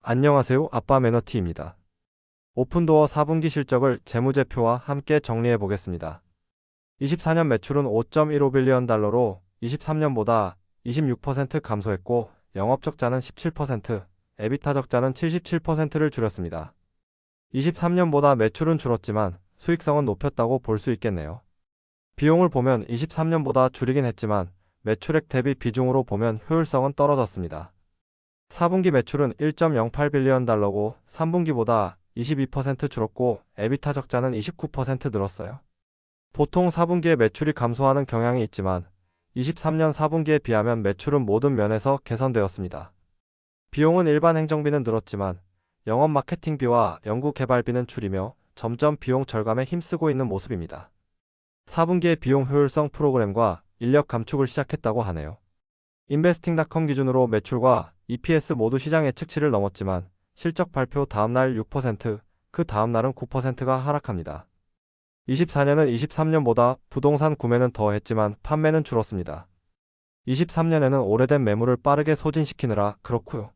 안녕하세요. 아빠 매너티입니다. 오픈도어 4분기 실적을 재무제표와 함께 정리해 보겠습니다. 24년 매출은 5.15빌리언 달러로 23년보다 26% 감소했고 영업 적자는 17%, 에비타 적자는 77%를 줄였습니다. 23년보다 매출은 줄었지만 수익성은 높였다고 볼 수 있겠네요. 비용을 보면 23년보다 줄이긴 했지만 매출액 대비 비중으로 보면 효율성은 떨어졌습니다. 4분기 매출은 1.08빌리언 달러고 3분기보다 22% 줄었고 에비타 적자는 29% 늘었어요. 보통 4분기에 매출이 감소하는 경향이 있지만 23년 4분기에 비하면 매출은 모든 면에서 개선되었습니다. 비용은 일반 행정비는 늘었지만 영업 마케팅비와 연구 개발비는 줄이며 점점 비용 절감에 힘쓰고 있는 모습입니다. 4분기에 비용 효율성 프로그램과 인력 감축을 시작했다고 하네요. 인베스팅닷컴 기준으로 매출과 EPS 모두 시장 예측치를 넘었지만 실적 발표 다음날 6%, 그 다음날은 9%가 하락합니다. 24년은 23년보다 부동산 구매는 더 했지만 판매는 줄었습니다. 23년에는 오래된 매물을 빠르게 소진시키느라 그렇고요.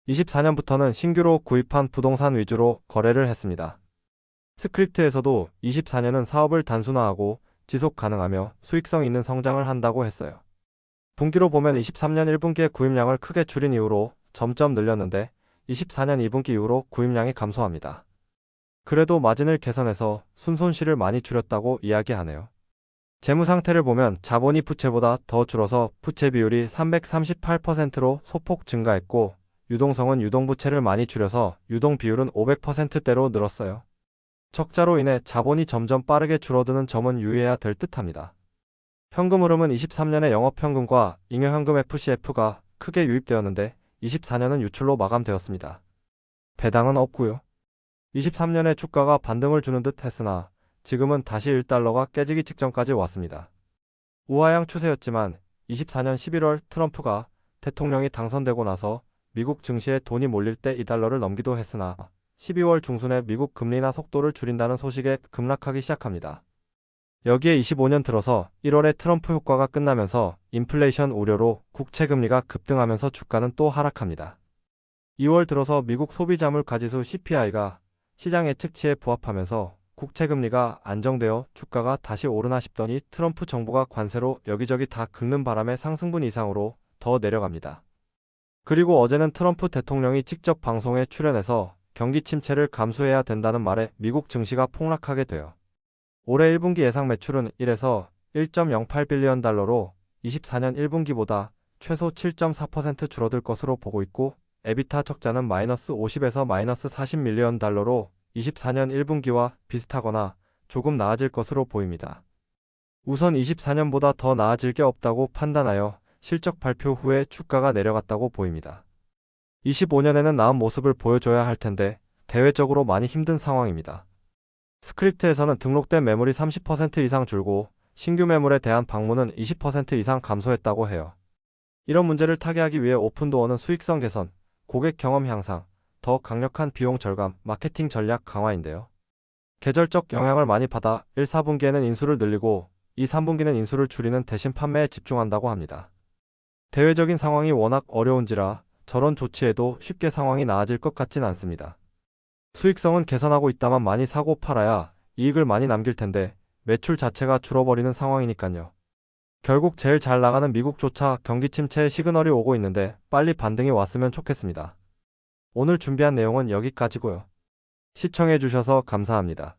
24년부터는 신규로 구입한 부동산 위주로 거래를 했습니다. 스크립트에서도 24년은 사업을 단순화하고 지속 가능하며 수익성 있는 성장을 한다고 했어요. 분기로 보면 23년 1분기에 구입량을 크게 줄인 이후로 점점 늘렸는데 24년 2분기 이후로 구입량이 감소합니다. 그래도 마진을 개선해서 순손실을 많이 줄였다고 이야기하네요. 재무 상태를 보면 자본이 부채보다 더 줄어서 부채 비율이 338%로 소폭 증가했고 유동성은 유동부채를 많이 줄여서 유동 비율은 500%대로 늘었어요. 적자로 인해 자본이 점점 빠르게 줄어드는 점은 유의해야 될 듯합니다. 현금 흐름은 23년에 영업현금과 잉여현금 FCF가 크게 유입되었는데 24년은 유출로 마감되었습니다. 배당은 없고요. 23년에 주가가 반등을 주는 듯 했으나 지금은 다시 1달러가 깨지기 직전까지 왔습니다. 우하향 추세였지만 24년 11월 트럼프가 대통령이 당선되고 나서 미국 증시에 돈이 몰릴 때 2달러를 넘기도 했으나 12월 중순에 미국 금리 인하 속도를 줄인다는 소식에 급락하기 시작합니다. 여기에 25년 들어서 1월에 트럼프 효과가 끝나면서 인플레이션 우려로 국채금리가 급등하면서 주가는 또 하락합니다. 2월 들어서 미국 소비자물 가지수 CPI가 시장 예측치에 부합하면서 국채금리가 안정되어 주가가 다시 오르나 싶더니 트럼프 정부가 관세로 여기저기 다 긁는 바람에 상승분 이상으로 더 내려갑니다. 그리고 어제는 트럼프 대통령이 직접 방송에 출연해서 경기 침체를 감수해야 된다는 말에 미국 증시가 폭락하게 돼요. 올해 1분기 예상 매출은 1에서 1.08빌리언 달러로 24년 1분기보다 최소 7.4% 줄어들 것으로 보고 있고 에비타 적자는 마이너스 50에서 마이너스 40밀리언 달러로 24년 1분기와 비슷하거나 조금 나아질 것으로 보입니다. 우선 24년보다 더 나아질 게 없다고 판단하여 실적 발표 후에 주가가 내려갔다고 보입니다. 25년에는 나은 모습을 보여줘야 할 텐데 대외적으로 많이 힘든 상황입니다. 스크립트에서는 등록된 매물이 30% 이상 줄고 신규 매물에 대한 방문은 20% 이상 감소했다고 해요. 이런 문제를 타개하기 위해 오픈도어는 수익성 개선, 고객 경험 향상, 더 강력한 비용 절감, 마케팅 전략 강화인데요. 계절적 영향을 많이 받아 1, 4분기에는 인수를 늘리고 2, 3분기는 인수를 줄이는 대신 판매에 집중한다고 합니다. 대외적인 상황이 워낙 어려운지라 저런 조치에도 쉽게 상황이 나아질 것 같진 않습니다. 수익성은 개선하고 있다만 많이 사고 팔아야 이익을 많이 남길 텐데 매출 자체가 줄어버리는 상황이니까요. 결국 제일 잘 나가는 미국조차 경기 침체의 시그널이 오고 있는데 빨리 반등이 왔으면 좋겠습니다. 오늘 준비한 내용은 여기까지고요. 시청해주셔서 감사합니다.